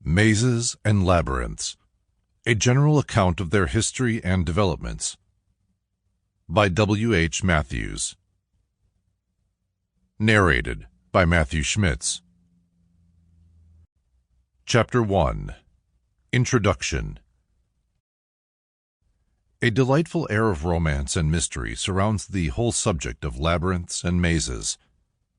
Mazes and Labyrinths, a general account of their history and developments, by W. H. Matthews. Narrated by Matthew Schmitz. Chapter 1. Introduction. A delightful air of romance and mystery surrounds the whole subject of labyrinths and mazes.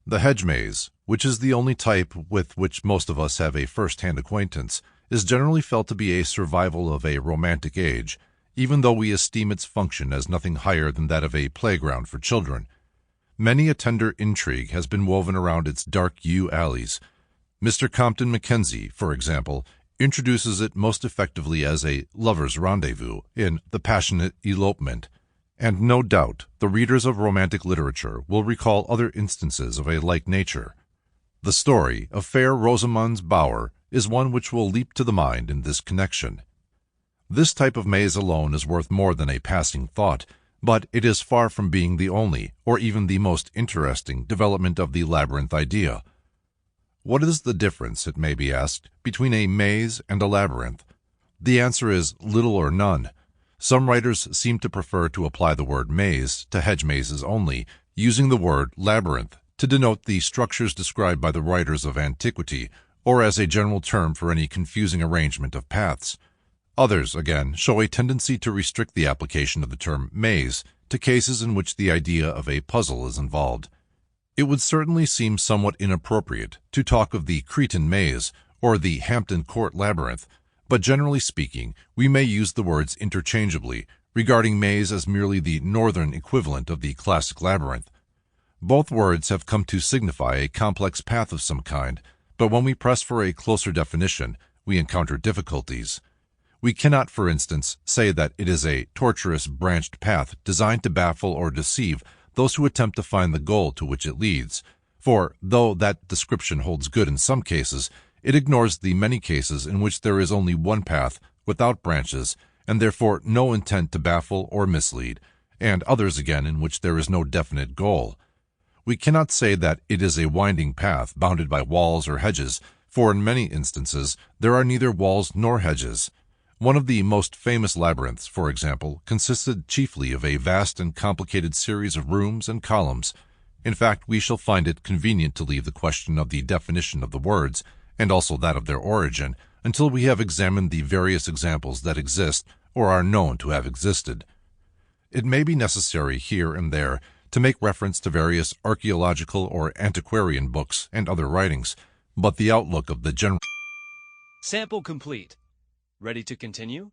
The hedge-maze, which is the only type with which most of us have a first-hand acquaintance, is generally felt to be a survival of a romantic age, even though we esteem its function as nothing higher than that of a playground for children. Many a tender intrigue has been woven around its dark yew alleys. Mr. Compton Mackenzie, for example, introduces it most effectively as a lover's rendezvous in The Passionate Elopement, and no doubt the readers of romantic literature will recall other instances of a like nature. The story of Fair Rosamund's Bower is one which will leap to the mind in this connection. This type of maze alone is worth more than a passing thought, but it is far from being the only, or even the most interesting, development of the labyrinth idea. What is the difference, it may be asked, between a maze and a labyrinth? The answer is little or none. Some writers seem to prefer to apply the word maze to hedge mazes only, using the word labyrinth to denote the structures described by the writers of antiquity, or as a general term for any confusing arrangement of paths. Others, again, show a tendency to restrict the application of the term maze to cases in which the idea of a puzzle is involved. It would certainly seem somewhat inappropriate to talk of the Cretan maze or the Hampton Court labyrinth, but generally speaking, we may use the words interchangeably, regarding maze as merely the northern equivalent of the classic labyrinth. Both words have come to signify a complex path of some kind, but when we press for a closer definition, we encounter difficulties. We cannot, for instance, say that it is a tortuous branched path designed to baffle or deceive those who attempt to find the goal to which it leads, for though that description holds good in some cases, it ignores the many cases in which there is only one path without branches, and therefore no intent to baffle or mislead, and others again in which there is no definite goal. We cannot say that it is a winding path bounded by walls or hedges, for in many instances there are neither walls nor hedges. One of the most famous labyrinths, for example, consisted chiefly of a vast and complicated series of rooms and columns. In fact, we shall find it convenient to leave the question of the definition of the words, and also that of their origin, until we have examined the various examples that exist or are known to have existed. It may be necessary here and there to make reference to various archaeological or antiquarian books and other writings, but the outlook of the general... Sample complete. Ready to continue?